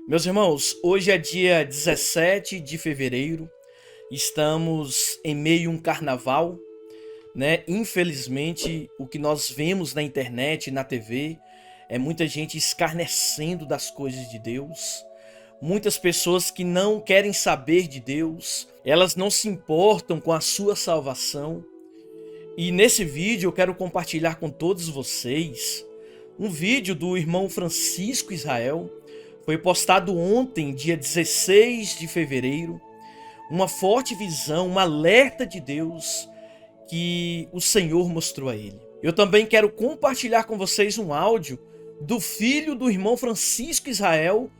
Meus irmãos, hoje é dia 17 de fevereiro, estamos em meio a um carnaval, né? Infelizmente, o que nós vemos na internet e na TV é muita gente escarnecendo das coisas de Deus, muitas pessoas que não querem saber de Deus, elas não se importam com a sua salvação. E nesse vídeo eu quero compartilhar com todos vocês um vídeo do irmão Francisco Israel. Foi postado ontem, dia 16 de fevereiro, uma forte visão, um alerta de Deus que o Senhor mostrou a ele. Eu também quero compartilhar com vocês um áudio do filho do irmão Francisco Israel,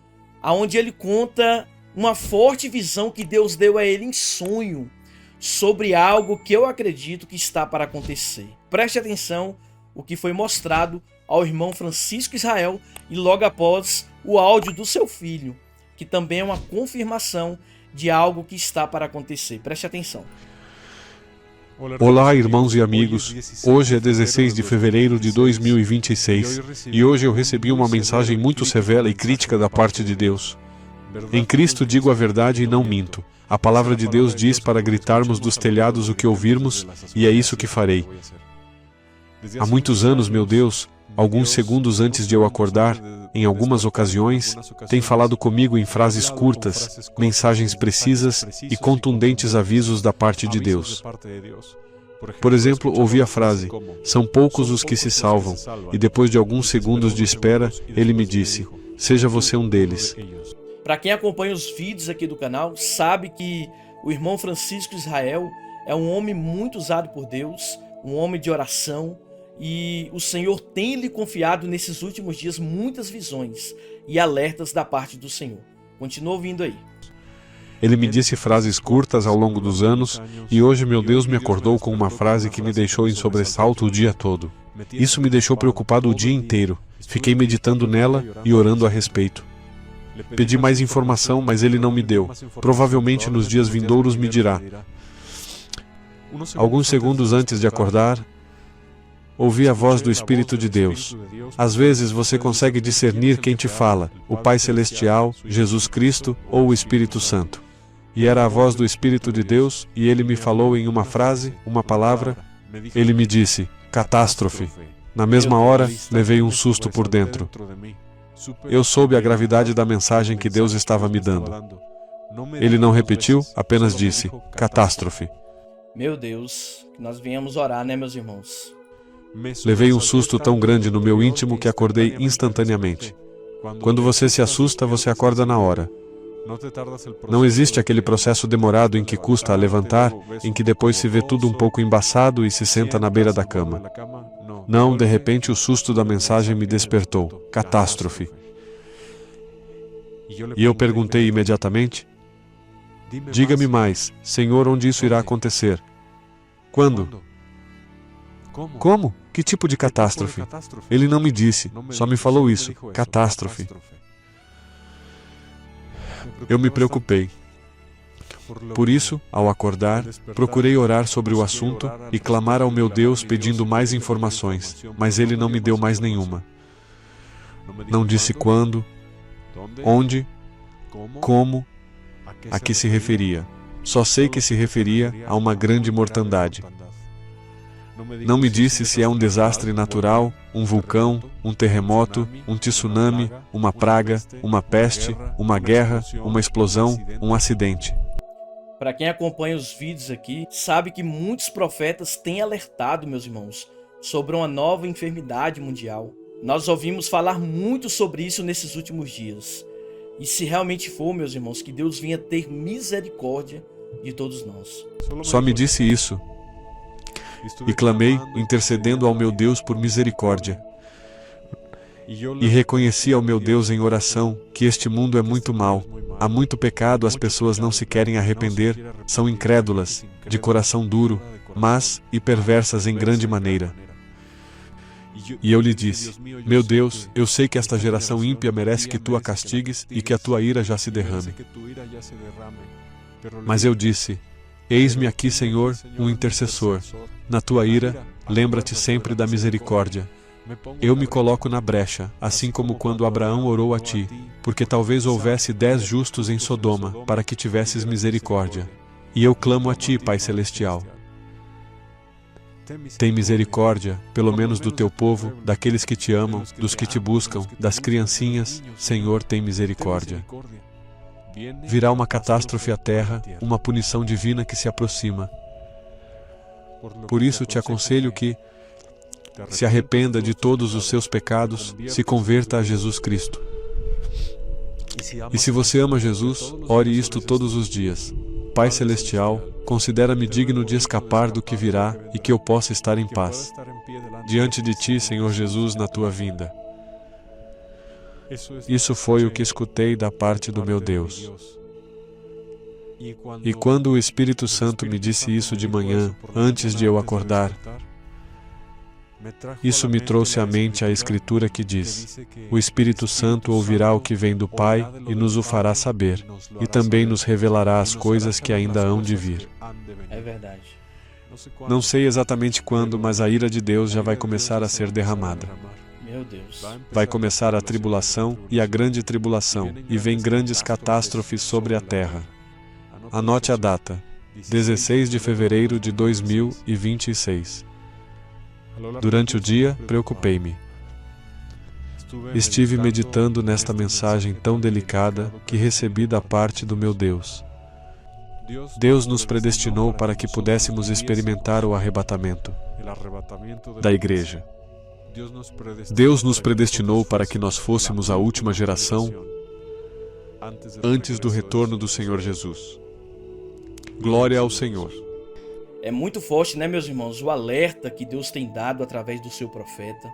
onde ele conta uma forte visão que Deus deu a ele em sonho sobre algo que eu acredito que está para acontecer. Preste atenção o que foi mostrado ao irmão Francisco Israel e logo após o áudio do seu filho, que também é uma confirmação de algo que está para acontecer. Preste atenção. Olá, irmãos e amigos. Hoje é 16 de fevereiro de 2026 e hoje eu recebi uma mensagem muito severa e crítica da parte de Deus. Em Cristo digo a verdade e não minto. A palavra de Deus diz para gritarmos dos telhados o que ouvirmos, e é isso que farei. Há muitos anos, meu Deus, alguns segundos antes de eu acordar, em algumas ocasiões, tem falado comigo em frases curtas, mensagens precisas e contundentes avisos da parte de Deus. Por exemplo, ouvi a frase, são poucos os que se salvam, e depois de alguns segundos de espera, ele me disse, seja você um deles. Para quem acompanha os vídeos aqui do canal, sabe que o irmão Francisco Israel é um homem muito usado por Deus, um homem de oração, e o Senhor tem lhe confiado nesses últimos dias muitas visões e alertas da parte do Senhor. Continua ouvindo aí. Ele me disse frases curtas ao longo dos anos, e hoje meu Deus me acordou com uma frase que me deixou em sobressalto o dia todo. Isso me deixou preocupado o dia inteiro. Fiquei meditando nela e orando a respeito. Pedi mais informação, mas ele não me deu. Provavelmente nos dias vindouros me dirá. Alguns segundos antes de acordar, ouvi a voz do Espírito de Deus. Às vezes você consegue discernir quem te fala, o Pai Celestial, Jesus Cristo ou o Espírito Santo. E era a voz do Espírito de Deus, e ele me falou em uma frase, uma palavra. Ele me disse, catástrofe. Na mesma hora, levei um susto por dentro. Eu soube a gravidade da mensagem que Deus estava me dando. Ele não repetiu, apenas disse, catástrofe. Meu Deus, que nós viemos orar, né, meus irmãos? Levei um susto tão grande no meu íntimo que acordei instantaneamente. Quando você se assusta, você acorda na hora. Não existe aquele processo demorado em que custa a levantar, em que depois se vê tudo um pouco embaçado e se senta na beira da cama. Não, de repente o susto da mensagem me despertou. Catástrofe. E eu perguntei imediatamente, diga-me mais, Senhor, onde isso irá acontecer? Quando? Como? Que tipo de catástrofe? Ele não me disse, só me falou isso, catástrofe. Eu me preocupei. Por isso, ao acordar, procurei orar sobre o assunto e clamar ao meu Deus pedindo mais informações, mas ele não me deu mais nenhuma. Não disse quando, onde, como, a que se referia. Só sei que se referia a uma grande mortandade. Não me disse se é um desastre natural, um vulcão, um terremoto, um tsunami, uma praga, uma peste, uma guerra, uma explosão, um acidente. Para quem acompanha os vídeos aqui, sabe que muitos profetas têm alertado, meus irmãos, sobre uma nova enfermidade mundial. Nós ouvimos falar muito sobre isso nesses últimos dias. E se realmente for, meus irmãos, que Deus venha ter misericórdia de todos nós. Só me disse isso. E clamei, intercedendo ao meu Deus por misericórdia. E reconheci ao meu Deus em oração que este mundo é muito mau. Há muito pecado, as pessoas não se querem arrepender, são incrédulas, de coração duro, más e perversas em grande maneira. E eu lhe disse, meu Deus, eu sei que esta geração ímpia merece que tu a castigues e que a tua ira já se derrame. Mas eu disse, eis-me aqui, Senhor, um intercessor. Na tua ira, lembra-te sempre da misericórdia. Eu me coloco na brecha, assim como quando Abraão orou a ti, porque talvez houvesse 10 justos em Sodoma, para que tivesses misericórdia. E eu clamo a ti, Pai Celestial. Tem misericórdia, pelo menos do teu povo, daqueles que te amam, dos que te buscam, das criancinhas. Senhor, tem misericórdia. Virá uma catástrofe à terra, uma punição divina que se aproxima. Por isso te aconselho que se arrependa de todos os seus pecados, se converta a Jesus Cristo. E se você ama Jesus, ore isto todos os dias. Pai Celestial, considera-me digno de escapar do que virá e que eu possa estar em paz diante de Ti, Senhor Jesus, na Tua vinda. Isso foi o que escutei da parte do meu Deus. E quando o Espírito Santo me disse isso de manhã, antes de eu acordar, isso me trouxe à mente a Escritura que diz: o Espírito Santo ouvirá o que vem do Pai e nos o fará saber, e também nos revelará as coisas que ainda hão de vir. É verdade. Não sei exatamente quando, mas a ira de Deus já vai começar a ser derramada. Meu Deus. Vai começar a tribulação e a grande tribulação, e vem grandes catástrofes sobre a terra. Anote a data: 16 de fevereiro de 2026. Durante o dia, preocupei-me. Estive meditando nesta mensagem tão delicada que recebi da parte do meu Deus. Deus nos predestinou para que pudéssemos experimentar o arrebatamento da igreja. Deus nos predestinou para que nós fôssemos a última geração antes do retorno do Senhor Jesus. Glória ao Senhor. É muito forte, né, meus irmãos, o alerta que Deus tem dado através do seu profeta.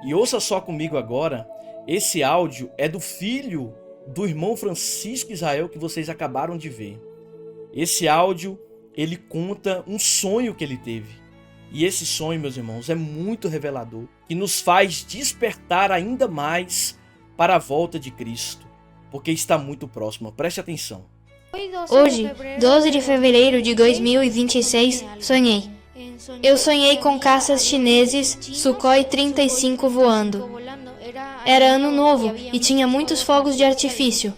E ouça só comigo agora, esse áudio é do filho do irmão Francisco Israel que vocês acabaram de ver. Esse áudio, ele conta um sonho que ele teve. E esse sonho, meus irmãos, é muito revelador, que nos faz despertar ainda mais para a volta de Cristo, porque está muito próximo. Preste atenção. Hoje, 12 de fevereiro de 2026, sonhei. Eu sonhei com caças chineses Sukhoi 35 voando. Era ano novo e tinha muitos fogos de artifício.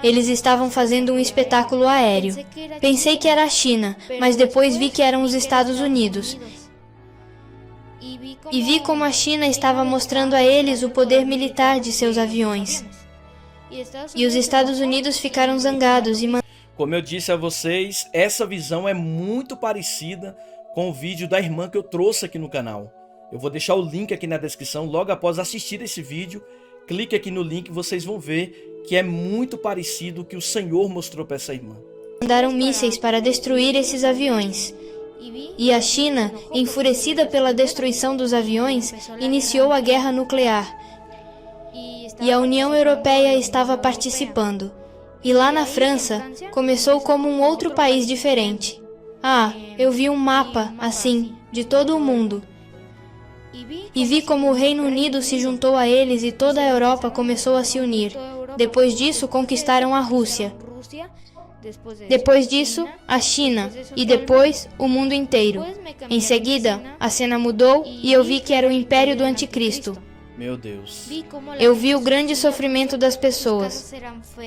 Eles estavam fazendo um espetáculo aéreo. Pensei que era a China, mas depois vi que eram os Estados Unidos. E vi como a China estava mostrando a eles o poder militar de seus aviões. E os Estados Unidos ficaram zangados e Como eu disse a vocês, essa visão é muito parecida com o vídeo da irmã que eu trouxe aqui no canal. Eu vou deixar o link aqui na descrição logo após assistir esse vídeo. Clique aqui no link e vocês vão ver que é muito parecido o que o Senhor mostrou para essa irmã. Mandaram mísseis para destruir esses aviões. E a China, enfurecida pela destruição dos aviões, iniciou a guerra nuclear. E a União Europeia estava participando. E lá na França, começou como um outro país diferente. Eu vi um mapa, assim, de todo o mundo. E vi como o Reino Unido se juntou a eles e toda a Europa começou a se unir. Depois disso, conquistaram a Rússia. Depois disso, a China. E depois, o mundo inteiro. Em seguida, a cena mudou e eu vi que era o Império do Anticristo. Meu Deus. Eu vi o grande sofrimento das pessoas.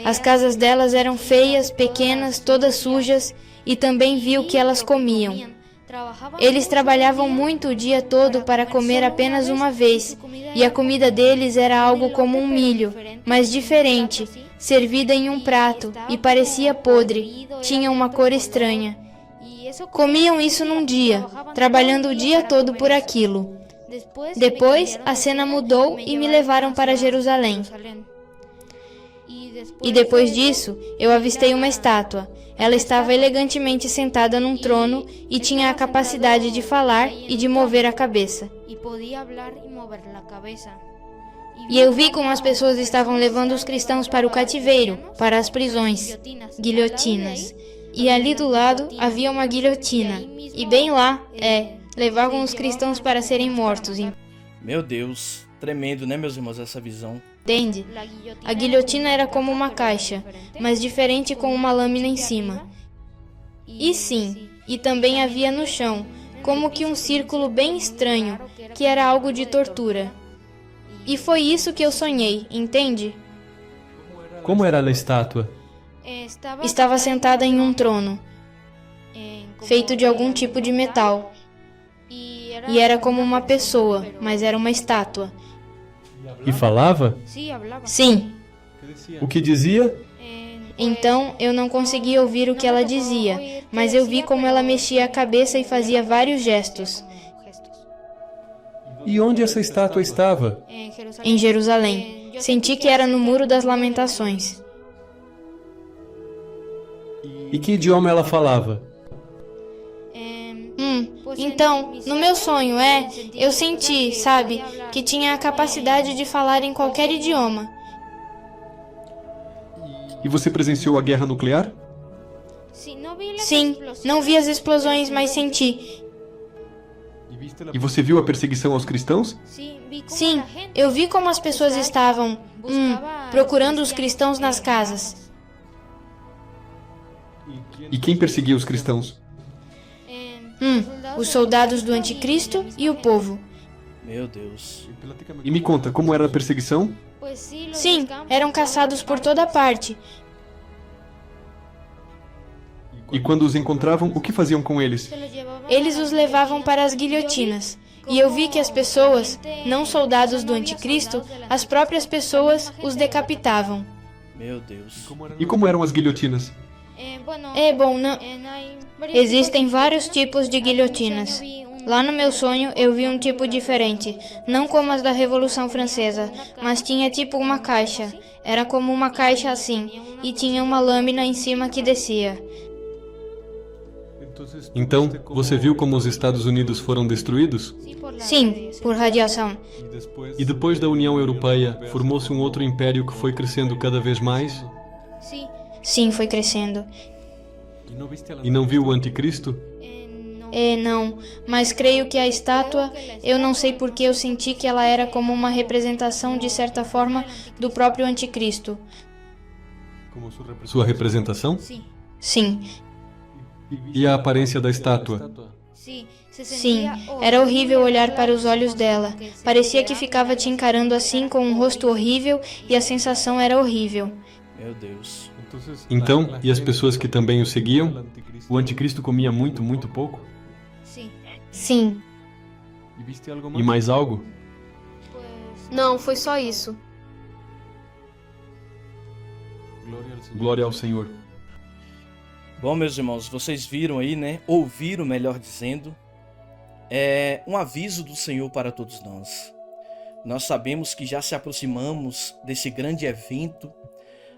As casas delas eram feias, pequenas, todas sujas, e também vi o que elas comiam. Eles trabalhavam muito o dia todo para comer apenas uma vez, e a comida deles era algo como um milho, mas diferente, servida em um prato, e parecia podre, tinha uma cor estranha. Comiam isso num dia, trabalhando o dia todo por aquilo. Depois, a cena mudou e me levaram para Jerusalém. E depois disso, eu avistei uma estátua. Ela estava elegantemente sentada num trono e tinha a capacidade de falar e de mover a cabeça. E eu vi como as pessoas estavam levando os cristãos para o cativeiro, para as prisões, guilhotinas. E ali do lado havia uma guilhotina. E bem lá, levavam os cristãos para serem mortos. Meu Deus, tremendo, né, meus irmãos, essa visão. Entende? A guilhotina era como uma caixa, mas diferente, com uma lâmina em cima. E sim, e também havia no chão, como que um círculo bem estranho, que era algo de tortura. E foi isso que eu sonhei, entende? Como era a estátua? Estava sentada em um trono, feito de algum tipo de metal. E era como uma pessoa, mas era uma estátua. E falava? Sim. O que dizia? Então eu não conseguia ouvir o que ela dizia, mas eu vi como ela mexia a cabeça e fazia vários gestos. E onde essa estátua estava? Em Jerusalém. Senti que era no Muro das Lamentações. E que idioma ela falava? Então, no meu sonho, eu senti, sabe, que tinha a capacidade de falar em qualquer idioma. E você presenciou a guerra nuclear? Sim, não vi as explosões, mas senti. E você viu a perseguição aos cristãos? Sim, eu vi como as pessoas estavam, procurando os cristãos nas casas. E quem perseguia os cristãos? Os soldados do anticristo e o povo. Meu Deus. E me conta, como era a perseguição? Sim, eram caçados por toda parte. E quando os encontravam, o que faziam com eles? Eles os levavam para as guilhotinas. E eu vi que as pessoas, não soldados do anticristo, as próprias pessoas os decapitavam. Meu Deus. E como eram as guilhotinas? Não. Existem vários tipos de guilhotinas. Lá no meu sonho eu vi um tipo diferente, não como as da Revolução Francesa, mas tinha tipo uma caixa. Era como uma caixa assim, e tinha uma lâmina em cima que descia. Então, você viu como os Estados Unidos foram destruídos? Sim, por radiação. E depois da União Europeia, formou-se um outro império que foi crescendo cada vez mais? Sim, foi crescendo. E não viu o anticristo? Não, mas creio que a estátua, eu não sei porque eu senti que ela era como uma representação, de certa forma, do próprio anticristo. Sua representação? Sim. E a aparência da estátua? Sim, era horrível olhar para os olhos dela. Parecia que ficava te encarando assim com um rosto horrível e a sensação era horrível. Meu Deus. Então, e as pessoas que também o seguiam? O anticristo comia muito, muito pouco? Sim. E mais algo? Não, foi só isso. Glória ao Senhor. Bom, meus irmãos, vocês viram aí, né? Ouviram, melhor dizendo. É um aviso do Senhor para todos nós. Nós sabemos que já se aproximamos desse grande evento,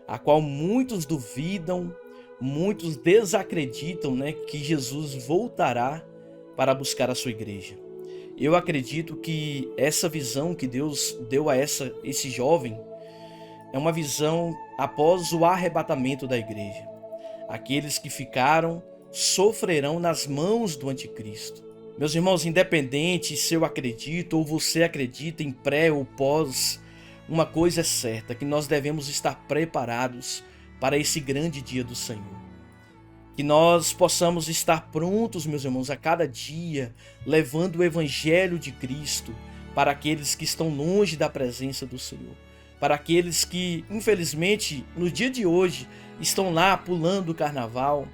a qual muitos duvidam, muitos desacreditam, né? Que Jesus voltará para buscar a sua igreja. Eu acredito que essa visão que Deus deu a esse jovem é uma visão após o arrebatamento da igreja. Aqueles que ficaram sofrerão nas mãos do anticristo. Meus irmãos, independente se eu acredito ou você acredita em pré ou pós, uma coisa é certa, que nós devemos estar preparados para esse grande dia do Senhor. Que nós possamos estar prontos, meus irmãos, a cada dia, levando o Evangelho de Cristo para aqueles que estão longe da presença do Senhor. Para aqueles que, infelizmente, no dia de hoje, estão lá pulando o carnaval,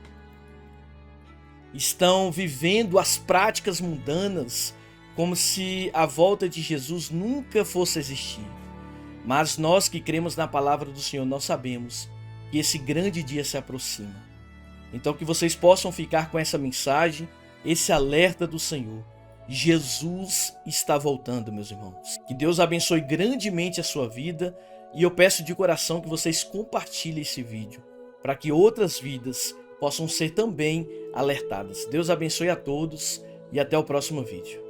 estão vivendo as práticas mundanas, como se a volta de Jesus nunca fosse existir. Mas nós que cremos na palavra do Senhor, nós sabemos que esse grande dia se aproxima. Então que vocês possam ficar com essa mensagem, esse alerta do Senhor. Jesus está voltando, meus irmãos. Que Deus abençoe grandemente a sua vida e eu peço de coração que vocês compartilhem esse vídeo para que outras vidas possam ser também alertadas. Deus abençoe a todos e até o próximo vídeo.